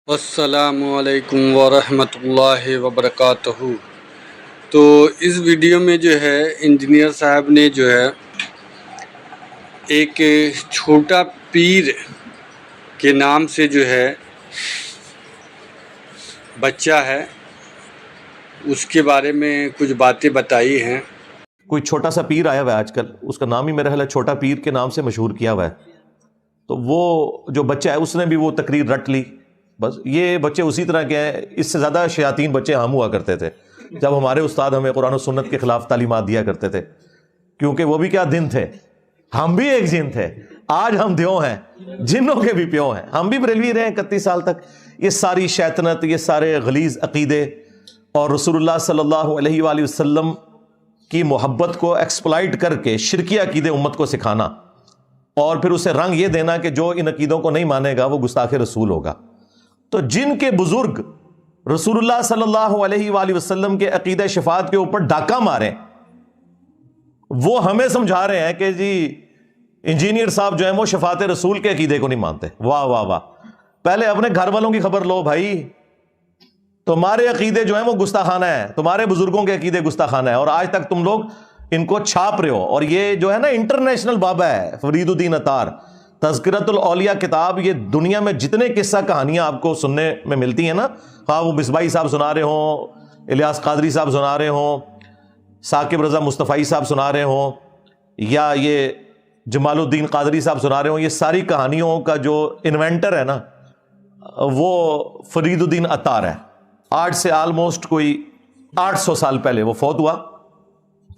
السلام علیکم ورحمۃ اللہ وبرکاتہ۔ تو اس ویڈیو میں جو ہے انجینئر صاحب نے جو ہے ایک چھوٹا پیر کے نام سے جو ہے بچہ ہے اس کے بارے میں کچھ باتیں بتائی ہیں۔ کوئی چھوٹا سا پیر آیا ہوا ہے آج کل، اس کا نام ہی میرا خیال ہے چھوٹا پیر کے نام سے مشہور کیا ہوا ہے۔ تو وہ جو بچہ ہے اس نے بھی وہ تقریر رٹ لی۔ بس یہ بچے اسی طرح کے ہیں، اس سے زیادہ شیاطین بچے ہم ہوا کرتے تھے جب ہمارے استاد ہمیں قرآن و سنت کے خلاف تعلیمات دیا کرتے تھے، کیونکہ وہ بھی کیا دن تھے، ہم بھی ایک جن تھے۔ آج ہم دیو ہیں، جنوں کے بھی پیو ہیں، ہم بھی بریلوی رہے ہیں 31 سال تک۔ یہ ساری شیطنت، یہ سارے غلیظ عقیدے اور رسول اللہ صلی اللہ علیہ وآلہ وسلم کی محبت کو ایکسپلائٹ کر کے شرکی عقیدے امت کو سکھانا، اور پھر اسے رنگ یہ دینا کہ جو ان عقیدوں کو نہیں مانے گا وہ گستاخ رسول ہوگا۔ تو جن کے بزرگ رسول اللہ صلی اللہ علیہ وآلہ وسلم کے عقیدہ شفاعت کے اوپر ڈاکہ مارے، وہ ہمیں سمجھا رہے ہیں کہ جی انجینئر صاحب جو ہیں وہ شفاعت رسول کے عقیدے کو نہیں مانتے۔ واہ واہ واہ! پہلے اپنے گھر والوں کی خبر لو بھائی، تمہارے عقیدے جو ہیں وہ گستاخانہ ہیں، تمہارے بزرگوں کے عقیدے گستاخانہ ہیں، اور آج تک تم لوگ ان کو چھاپ رہے ہو۔ اور یہ جو ہے نا انٹرنیشنل بابا ہے فرید الدین عطار، تذکرۃ الاولیاء کتاب، یہ دنیا میں جتنے قصہ کہانیاں آپ کو سننے میں ملتی ہیں نا، خواہ وہ مصباحی صاحب سنا رہے ہوں، الیاس قادری صاحب سنا رہے ہوں، ثاقب رضا مصطفی صاحب سنا رہے ہوں، یا یہ جمال الدین قادری صاحب سنا رہے ہوں، یہ ساری کہانیوں کا جو انوینٹر ہے نا وہ فرید الدین عطار ہے۔ آج سے آلموسٹ کوئی 800 سال پہلے وہ فوت ہوا۔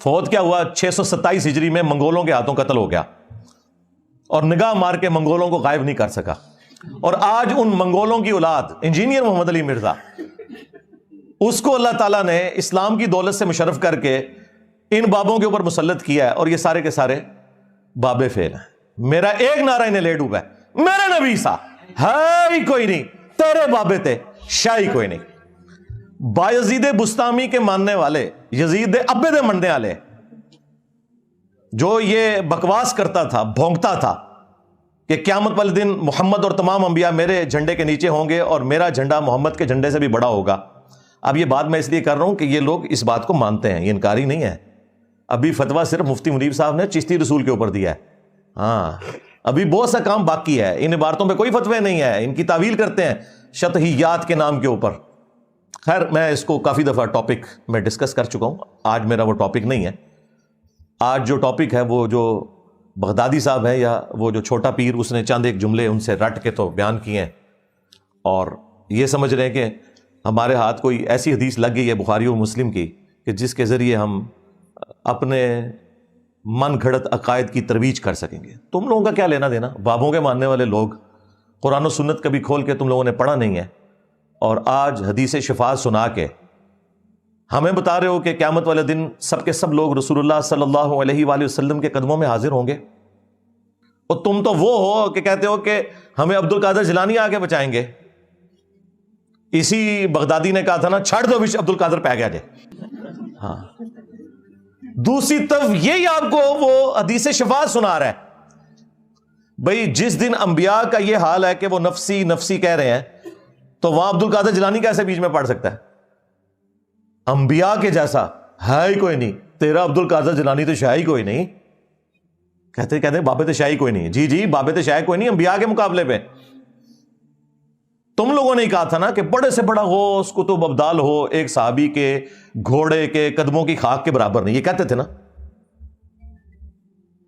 فوت کیا ہوا؟ 627 ہجری میں منگولوں کے ہاتھوں قتل ہو گیا، اور نگاہ مار کے منگولوں کو غائب نہیں کر سکا۔ اور آج ان منگولوں کی اولاد انجینئر محمد علی مرزا، اس کو اللہ تعالیٰ نے اسلام کی دولت سے مشرف کر کے ان بابوں کے اوپر مسلط کیا ہے، اور یہ سارے کے سارے بابے فیل ہیں۔ میرا ایک نعرہ انہیں لے ڈوبا ہے، میرے نبی سا ہے ہی کوئی نہیں، تیرے بابے تھے شاہی کوئی نہیں۔ بایزید بستامی کے ماننے والے، یزید ابے دے مننے والے، جو یہ بکواس کرتا تھا، بھونکتا تھا کہ قیامت والے دن محمد اور تمام انبیاء میرے جھنڈے کے نیچے ہوں گے اور میرا جھنڈا محمد کے جھنڈے سے بھی بڑا ہوگا۔ اب یہ بات میں اس لیے کر رہا ہوں کہ یہ لوگ اس بات کو مانتے ہیں، یہ انکاری نہیں ہے۔ ابھی فتویٰ صرف مفتی منیب صاحب نے چشتی رسول کے اوپر دیا ہے، ہاں ابھی بہت سا کام باقی ہے، ان عبارتوں پہ کوئی فتوی نہیں ہے، ان کی تعویل کرتے ہیں شطحیات کے نام کے اوپر۔ خیر میں اس کو کافی دفعہ ٹاپک میں ڈسکس کر چکا ہوں، آج میرا وہ ٹاپک نہیں ہے۔ آج جو ٹاپک ہے وہ جو بغدادی صاحب ہے، یا وہ جو چھوٹا پیر، اس نے چند ایک جملے ان سے رٹ کے تو بیان کیے ہیں، اور یہ سمجھ رہے ہیں کہ ہمارے ہاتھ کوئی ایسی حدیث لگ گئی ہے بخاری و مسلم کی کہ جس کے ذریعے ہم اپنے من گھڑت عقائد کی ترویج کر سکیں گے۔ تم لوگوں کا کیا لینا دینا؟ بابوں کے ماننے والے لوگ قرآن و سنت کبھی کھول کے تم لوگوں نے پڑھا نہیں ہے، اور آج حدیث شفاعت سنا کے ہمیں بتا رہے ہو کہ قیامت والے دن سب کے سب لوگ رسول اللہ صلی اللہ علیہ وآلہ وسلم کے قدموں میں حاضر ہوں گے، اور تم تو وہ ہو کہ کہتے ہو کہ ہمیں عبد القادر جیلانی آ کے بچائیں گے۔ اسی بغدادی نے کہا تھا نا، چھڑ دو وش عبد القادر پہ گیا جائے۔ ہاں، دوسری طرف یہی آپ کو وہ حدیث شفاعت سنا رہا ہے۔ بھئی جس دن انبیاء کا یہ حال ہے کہ وہ نفسی نفسی کہہ رہے ہیں، تو وہاں عبد القادر جیلانی کیسے بیچ میں پڑ سکتا ہے؟ انبیاء کے جیسا ہے ہی کوئی نہیں، تیرا عبد القادر جیلانی تو شاہی کوئی نہیں۔ کہتے بابے تو شاہی کوئی نہیں، جی بابے تو شاہی کوئی نہیں انبیاء کے مقابلے پہ۔ تم لوگوں نے کہا تھا نا کہ بڑے سے بڑا غوث قطب ابدال ہو، ایک صحابی کے گھوڑے کے قدموں کی خاک کے برابر نہیں، یہ کہتے تھے نا۔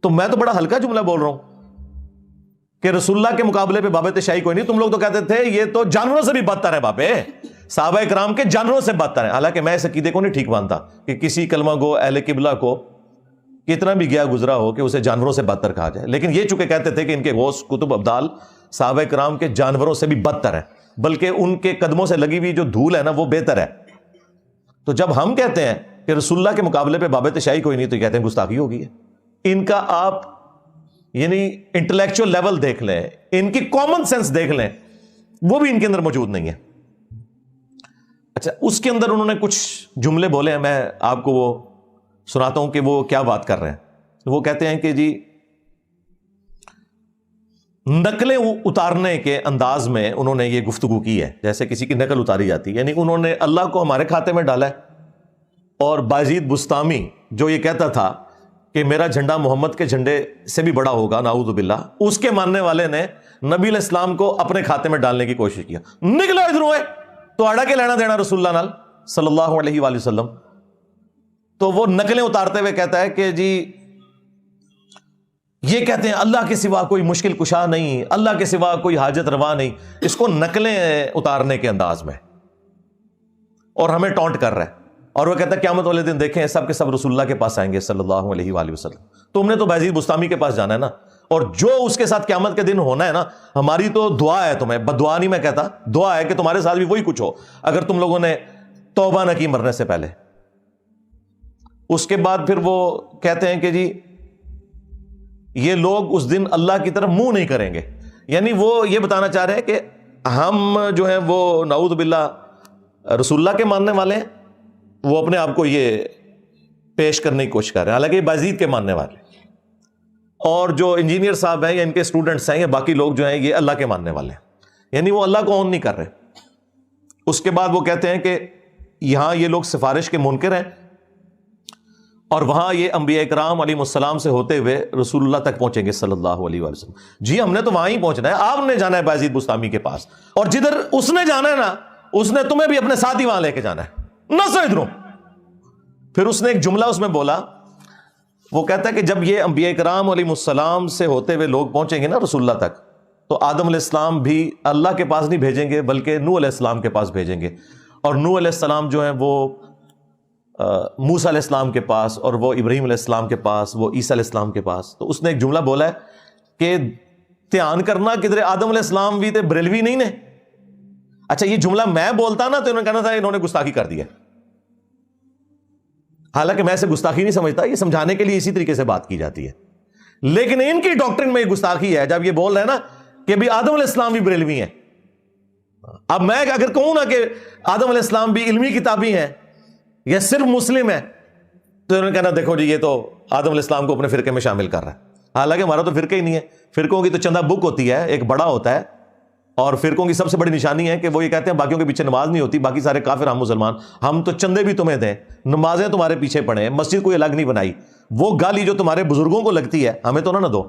تو میں تو بڑا ہلکا جملہ بول رہا ہوں کہ رسول اللہ کے مقابلے پہ بابے تشائی کوئی نہیں۔ تم لوگ تو کہتے تھے یہ تو جانوروں سے بھی بدتر ہے بابے، صحابہ کرام کے جانوروں سے بدتر ہے۔ حالانکہ میں اس عقیدے کو نہیں ٹھیک مانتا کہ کسی کلمہ گو اہل قبلہ کو کتنا بھی گیا گزرا ہو کہ اسے جانوروں سے بدتر کہا جائے، لیکن یہ چونکہ کہتے تھے کہ ان کے غوث قطب ابدال صحابہ کرام کے جانوروں سے بھی بدتر ہے، بلکہ ان کے قدموں سے لگی ہوئی جو دھول ہے نا وہ بہتر ہے۔ تو جب ہم کہتے ہیں کہ رسول اللہ کے مقابلے پہ باب تشائی کوئی نہیں، تو کہتے ہیں گستاخی ہو گئی ہے۔ ان کا آپ یعنی انٹلیکچوئل لیول دیکھ لیں، ان کی کامن سینس دیکھ لیں، وہ بھی ان کے اندر موجود نہیں ہے۔ اچھا، اس کے اندر انہوں نے کچھ جملے بولے ہیں، میں آپ کو وہ سناتا ہوں کہ وہ کیا بات کر رہے ہیں۔ وہ کہتے ہیں کہ جی نقلیں اتارنے کے انداز میں انہوں نے یہ گفتگو کی ہے، جیسے کسی کی نقل اتاری جاتی ہے، یعنی انہوں نے اللہ کو ہمارے کھاتے میں ڈالا ہے۔ اور بازید بستامی جو یہ کہتا تھا کہ میرا جھنڈا محمد کے جھنڈے سے بھی بڑا ہوگا، نعوذ باللہ، اس کے ماننے والے نے نبی علیہ السلام کو اپنے کھاتے میں ڈالنے کی کوشش کیا۔ نکلو ادھروں ہے تو اڑا کے لینا دینا رسول اللہ نال صلی اللہ علیہ وآلہ وسلم۔ تو وہ نقلیں اتارتے ہوئے کہتا ہے کہ جی یہ کہتے ہیں اللہ کے سوا کوئی مشکل کشا نہیں، اللہ کے سوا کوئی حاجت روا نہیں، اس کو نقلیں اتارنے کے انداز میں، اور ہمیں ٹونٹ کر رہا ہے۔ اور وہ کہتا ہے قیامت والے دن دیکھیں سب کے سب رسول اللہ کے پاس آئیں گے صلی اللہ علیہ وآلہ وسلم، تم نے تو بازید بستامی کے پاس جانا ہے نا، اور جو اس کے ساتھ قیامت کے دن ہونا ہے نا، ہماری تو دعا ہے تمہیں، بد دعا نہیں میں کہتا، دعا ہے کہ تمہارے ساتھ بھی وہی کچھ ہو اگر تم لوگوں نے توبہ نہ کی مرنے سے پہلے۔ اس کے بعد پھر وہ کہتے ہیں کہ جی یہ لوگ اس دن اللہ کی طرف منہ نہیں کریں گے، یعنی وہ یہ بتانا چاہ رہے ہیں کہ ہم جو ہیں وہ نعوذ باللہ رسول اللہ کے ماننے والے ہیں، وہ اپنے آپ کو یہ پیش کرنے کی کوشش کر رہے ہیں، حالانکہ یہ بازید کے ماننے والے، اور جو انجینئر صاحب ہیں یا ان کے اسٹوڈنٹس ہیں یا باقی لوگ جو ہیں یہ اللہ کے ماننے والے ہیں، یعنی وہ اللہ کو اون نہیں کر رہے۔ اس کے بعد وہ کہتے ہیں کہ یہاں یہ لوگ سفارش کے منکر ہیں، اور وہاں یہ انبیاء کرام علیہ السلام سے ہوتے ہوئے رسول اللہ تک پہنچیں گے صلی اللہ علیہ وآلہ وسلم۔ جی ہم نے تو وہاں ہی پہنچنا ہے، آپ نے جانا ہے بازید بستامی کے پاس، اور جدھر اس نے جانا ہے نا اس نے تمہیں بھی اپنے ساتھ ہی وہاں لے کے جانا ہے، نہ سو ادھروں۔ پھر اس نے ایک جملہ اس میں بولا، وہ کہتا ہے کہ جب یہ انبیاء کرام علیہ السلام سے ہوتے ہوئے لوگ پہنچیں گے نا رسول اللہ تک، تو آدم علیہ السلام بھی اللہ کے پاس نہیں بھیجیں گے بلکہ نوح علیہ السلام کے پاس بھیجیں گے، اور نوح علیہ السلام جو ہیں وہ موسیٰ علیہ السلام کے پاس، اور وہ ابراہیم علیہ السلام کے پاس، وہ عیسیٰ علیہ السلام کے پاس۔ تو اس نے ایک جملہ بولا ہے کہ دھیان کرنا کدھر آدم علیہ السلام بھی تے بریلوی نہیں نے۔ اچھا یہ جملہ میں بولتا نا تو انہوں نے کہنا تھا انہوں نے گستاخی کر دیا، حالانکہ میں اسے گستاخی نہیں سمجھتا، یہ سمجھانے کے لیے اسی طریقے سے بات کی جاتی ہے، لیکن ان کی ڈاکٹرن میں یہ گستاخی ہے جب یہ بول رہے ہیں نا کہ بھی آدم علیہ السلام بھی بریلوی ہیں۔ اب میں اگر کہوں نا کہ آدم علیہ السلام بھی علمی کتابی ہیں یا صرف مسلم ہے تو انہوں نے کہنا دیکھو جی یہ تو آدم علیہ السلام کو اپنے فرقے میں شامل کر رہا ہے، حالانکہ ہمارا تو فرقہ ہی نہیں ہے۔ فرقوں کی تو چندہ بک ہوتی ہے، ایک بڑا ہوتا ہے، اور فرقوں کی سب سے بڑی نشانی ہے کہ وہ یہ کہتے ہیں باقیوں کے پیچھے نماز نہیں ہوتی، باقی سارے کافر ہم مسلمان، ہم تو چندے بھی تمہیں دیں، نمازیں تمہارے پیچھے پڑھیں، مسجد کوئی الگ نہیں بنائی، وہ گالی جو تمہارے بزرگوں کو لگتی ہے ہمیں تو نہ دو۔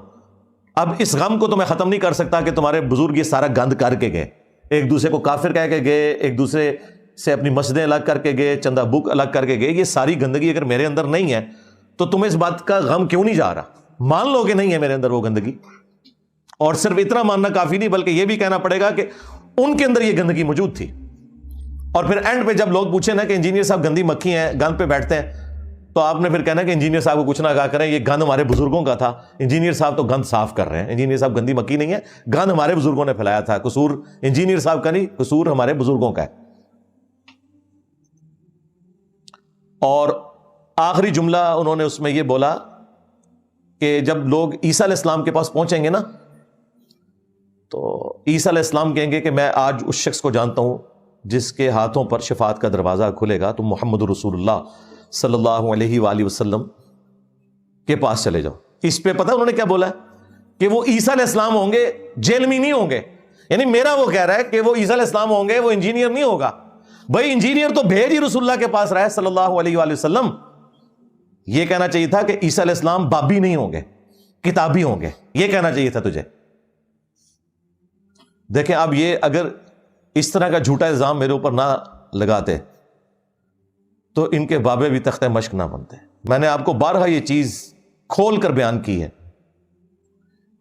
اب اس غم کو تو میں ختم نہیں کر سکتا کہ تمہارے بزرگ یہ سارا گند کر کے گئے، ایک دوسرے کو کافر کہہ کے گئے، ایک دوسرے سے اپنی مسجدیں الگ کر کے گئے، چندہ بک الگ کر کے گئے، یہ ساری گندگی اگر میرے اندر نہیں ہے تو تمہیں اس بات کا غم کیوں نہیں جا رہا؟ مان لو کہ نہیں ہے میرے اندر وہ گندگی، اور صرف اتنا ماننا کافی نہیں بلکہ یہ بھی کہنا پڑے گا کہ ان کے اندر یہ گندگی موجود تھی۔ اور پھر اینڈ پہ جب لوگ پوچھیں نا کہ انجینئر صاحب گندی مکھی ہیں، گند پہ بیٹھتے ہیں، تو آپ نے پھر کہنا کہ انجینئر صاحب کو کچھ نہ کہا کریں، یہ گند ہمارے بزرگوں کا تھا، انجینئر صاحب تو گند صاف کر رہے ہیں، انجینئر صاحب گندی مکھی نہیں ہے، گند ہمارے بزرگوں نے پھیلایا تھا، قصور انجینئر صاحب کا نہیں، قصور ہمارے بزرگوں کا ہے۔ اور آخری جملہ انہوں نے اس میں یہ بولا کہ جب لوگ عیسیٰ علیہ السلام کے پاس پہنچیں گے نا تو عیسیٰ علیہ السلام کہیں گے کہ میں آج اس شخص کو جانتا ہوں جس کے ہاتھوں پر شفاعت کا دروازہ کھلے گا، تم محمد رسول اللہ صلی اللہ علیہ وآلہ وسلم کے پاس چلے جاؤ۔ اس پہ پتہ انہوں نے کیا بولا ہے کہ وہ عیسیٰ علیہ السلام ہوں گے، جیل میں نہیں ہوں گے، یعنی میرا وہ کہہ رہا ہے کہ وہ عیسیٰ علیہ السلام ہوں گے، وہ انجینئر نہیں ہوگا۔ بھائی انجینئر تو بھیج ہی رسول اللہ کے پاس رہا ہے صلی اللہ علیہ وآلہ وسلم۔ یہ کہنا چاہیے تھا کہ عیسیٰ علیہ السلام بابی نہیں ہوں گے، کتابی ہوں گے، یہ کہنا چاہیے تھا تجھے۔ دیکھیں اب یہ اگر اس طرح کا جھوٹا الزام میرے اوپر نہ لگاتے تو ان کے بابے بھی تختہ مشق نہ بنتے۔ میں نے آپ کو بارہا یہ چیز کھول کر بیان کی ہے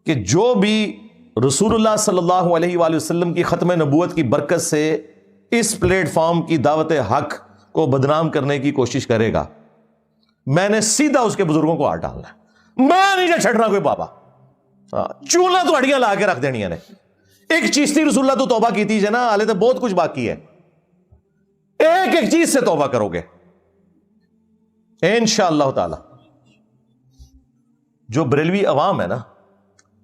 کہ جو بھی رسول اللہ صلی اللہ علیہ وآلہ وسلم کی ختم نبوت کی برکت سے اس پلیٹ فارم کی دعوت حق کو بدنام کرنے کی کوشش کرے گا، میں نے سیدھا اس کے بزرگوں کو ہاتھ ڈالنا ہے، میں نہیں جا چھڑنا کوئی بابا، چولہا تو ہڈیاں لا کے رکھ دینی نے۔ ایک چیشتی رسول اللہ تو توبہ کی تھی نا، حالے تو بہت کچھ باقی ہے، ایک ایک چیز سے توبہ کرو گے انشاءاللہ تعالی۔ جو بریلوی عوام ہے نا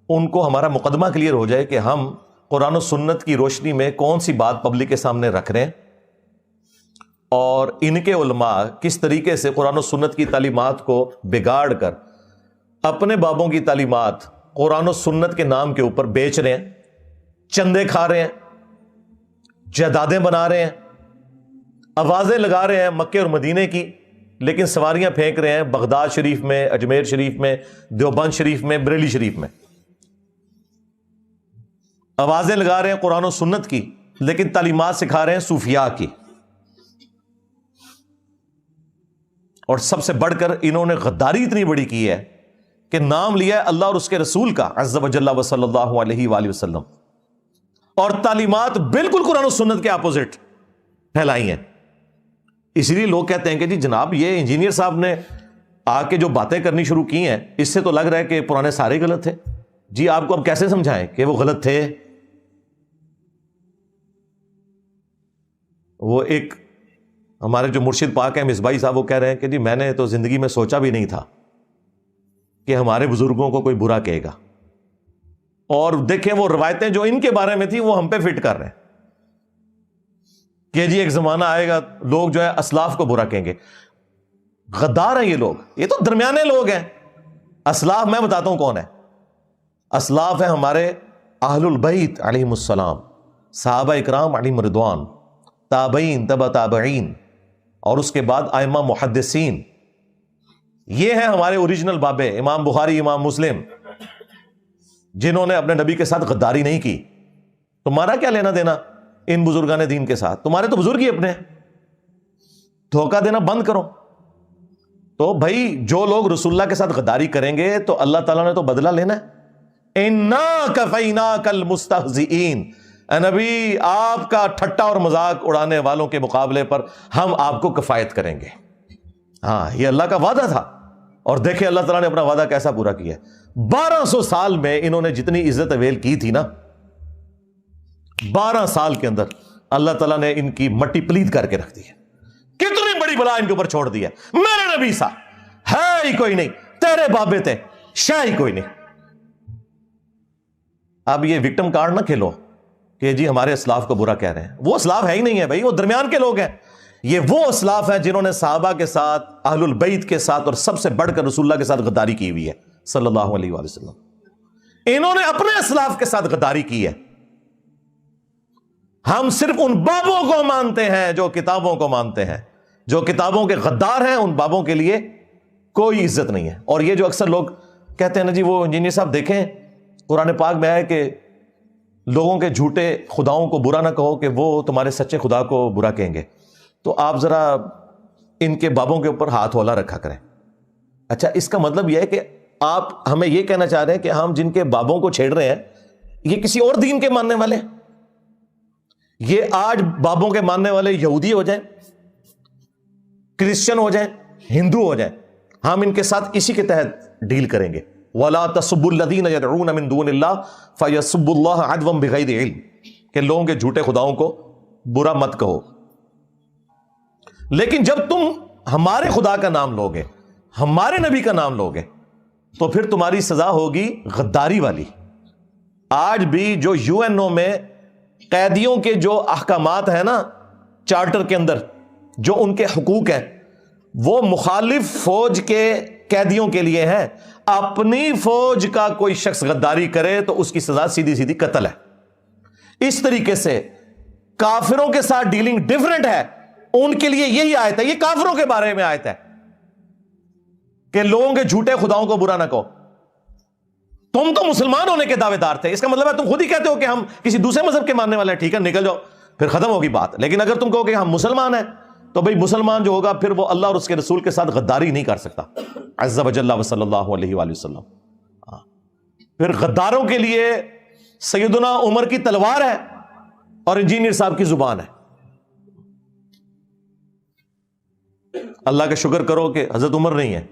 ان کو ہمارا مقدمہ کلیئر ہو جائے کہ ہم قرآن و سنت کی روشنی میں کون سی بات پبلک کے سامنے رکھ رہے ہیں، اور ان کے علماء کس طریقے سے قرآن و سنت کی تعلیمات کو بگاڑ کر اپنے بابوں کی تعلیمات قرآن و سنت کے نام کے اوپر بیچ رہے ہیں، چندے کھا رہے ہیں، جائیدادیں بنا رہے ہیں، آوازیں لگا رہے ہیں مکے اور مدینے کی، لیکن سواریاں پھینک رہے ہیں بغداد شریف میں، اجمیر شریف میں، دیوبند شریف میں، بریلی شریف میں، آوازیں لگا رہے ہیں قرآن و سنت کی، لیکن تعلیمات سکھا رہے ہیں صوفیاء کی۔ اور سب سے بڑھ کر انہوں نے غداری اتنی بڑی کی ہے کہ نام لیا ہے اللہ اور اس کے رسول کا عز و جل و صلی اللہ علیہ وآلہ وسلم، اور تعلیمات بالکل قرآن و سنت کے اپوزٹ پھیلائی ہیں۔ اس لیے لوگ کہتے ہیں کہ جی جناب یہ انجینئر صاحب نے آ کے جو باتیں کرنی شروع کی ہیں، اس سے تو لگ رہا ہے کہ پرانے سارے غلط تھے۔ جی آپ کو اب کیسے سمجھائیں کہ وہ غلط تھے؟ وہ ایک ہمارے جو مرشد پاک ہیں مصباحی صاحب، وہ کہہ رہے ہیں کہ جی میں نے تو زندگی میں سوچا بھی نہیں تھا کہ ہمارے بزرگوں کو کوئی برا کہے گا، اور دیکھیں وہ روایتیں جو ان کے بارے میں تھی وہ ہم پہ فٹ کر رہے ہیں کہ جی ایک زمانہ آئے گا لوگ جو ہے اسلاف کو برا کہیں گے۔ غدار ہیں یہ لوگ، یہ تو درمیانے لوگ ہیں۔ اسلاف میں بتاتا ہوں کون ہے۔ اسلاف ہیں ہمارے اہل البیت علیہم السلام، صحابہ اکرام علیہم رضوان، تابعین، تبع تابعین، اور اس کے بعد ائمہ محدثین۔ یہ ہیں ہمارے اوریجنل بابے، امام بخاری، امام مسلم، جنہوں نے اپنے نبی کے ساتھ غداری نہیں کی۔ تمہارا کیا لینا دینا ان بزرگان دین کے ساتھ؟ تمہارے تو بزرگ ہی اپنے ہیں، دھوکہ دینا بند کرو۔ تو بھائی جو لوگ رسول اللہ کے ساتھ غداری کریں گے تو اللہ تعالیٰ نے تو بدلہ لینا ہے۔ اِنَّا كَفَيْنَاكَ الْمُسْتَهْزِئِينَ، اے نبی آپ کا ٹھٹا اور مذاق اڑانے والوں کے مقابلے پر ہم آپ کو کفایت کریں گے۔ ہاں یہ اللہ کا وعدہ تھا، اور دیکھیں اللہ تعالیٰ نے اپنا وعدہ کیسا پورا کیا۔ 1200 سال میں انہوں نے جتنی عزت اویل کی تھی نا، 12 سال کے اندر اللہ تعالیٰ نے ان کی مٹی پلید کر کے رکھ دی ہے۔ کتنی بڑی بلا ان کے اوپر چھوڑ دی ہے۔ میرے نبی سا ہے ہی کوئی نہیں، تیرے بابے تھے شاہ ہی کوئی نہیں۔ اب یہ وکٹم کارڈ نہ کھیلو کہ جی ہمارے اسلاف کو برا کہہ رہے ہیں، وہ اسلاف ہے ہی نہیں ہے بھائی، وہ درمیان کے لوگ ہیں۔ یہ وہ اسلاف ہیں جنہوں نے صحابہ کے ساتھ، اہل البیت کے ساتھ، اور سب سے بڑھ کر رسول اللہ کے ساتھ غداری کی ہوئی ہے صلی اللہ علیہ وآلہ وسلم۔ انہوں نے اپنے اسلاف کے ساتھ غداری کی ہے۔ ہم صرف ان بابوں کو مانتے ہیں جو کتابوں کو مانتے ہیں۔ جو کتابوں کے غدار ہیں ان بابوں کے لیے کوئی عزت نہیں ہے۔ اور یہ جو اکثر لوگ کہتے ہیں نا جی وہ انجینئر صاحب دیکھیں قرآن پاک میں ہے کہ لوگوں کے جھوٹے خداؤں کو برا نہ کہو کہ وہ تمہارے سچے خدا کو برا کہیں گے، تو آپ ذرا ان کے بابوں کے اوپر ہاتھ ہولا رکھا کریں۔ اچھا اس کا مطلب یہ ہے کہ آپ ہمیں یہ کہنا چاہ رہے ہیں کہ ہم جن کے بابوں کو چھیڑ رہے ہیں یہ کسی اور دین کے ماننے والے ہیں؟ یہ آج بابوں کے ماننے والے یہودی ہو جائیں، کرسچن ہو جائیں، ہندو ہو جائیں، ہم ان کے ساتھ اسی کے تحت ڈیل کریں گے۔ وَلَا تَسُبُّوا الَّذِينَ يَدْعُونَ مِن دُونِ اللَّهِ فَيَسُبُّوا اللَّهَ عَدْوًا بِغَيْرِ عِلْمٍ، کہ لوگوں کے جھوٹے خداؤں کو برا مت کہو۔ لیکن جب تم ہمارے خدا کا نام لوگے، ہمارے نبی کا نام لوگے، تو پھر تمہاری سزا ہوگی غداری والی۔ آج بھی جو یو این او میں قیدیوں کے جو احکامات ہیں نا چارٹر کے اندر، جو ان کے حقوق ہیں، وہ مخالف فوج کے قیدیوں کے لیے ہیں۔ اپنی فوج کا کوئی شخص غداری کرے تو اس کی سزا سیدھی سیدھی قتل ہے۔ اس طریقے سے کافروں کے ساتھ ڈیلنگ ڈیفرنٹ ہے، ان کے لیے یہی آیت ہے، یہ کافروں کے بارے میں آیت ہے کہ لوگوں کے جھوٹے خداؤں کو برا نہ کہو۔ تم تو مسلمان ہونے کے دعوے دار تھے، اس کا مطلب ہے تم خود ہی کہتے ہو کہ ہم کسی دوسرے مذہب کے ماننے والے ہیں، ٹھیک ہے نکل جاؤ، پھر ختم ہوگی بات۔ لیکن اگر تم کہو کہ ہم مسلمان ہیں تو بھئی مسلمان جو ہوگا پھر وہ اللہ اور اس کے رسول کے ساتھ غداری نہیں کر سکتا عز و جل و صلی اللہ علیہ وآلہ وسلم۔ پھر غداروں کے لیے سیدنا عمر کی تلوار ہے اور انجینئر صاحب کی زبان ہے۔ اللہ کا شکر کرو کہ حضرت عمر نہیں ہے،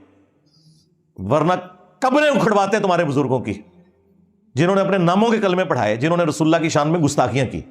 ورنہ قبریں اکھڑواتے تمہارے بزرگوں کی، جنہوں نے اپنے ناموں کے کلمے پڑھائے، جنہوں نے رسول اللہ کی شان میں گستاخیاں کی۔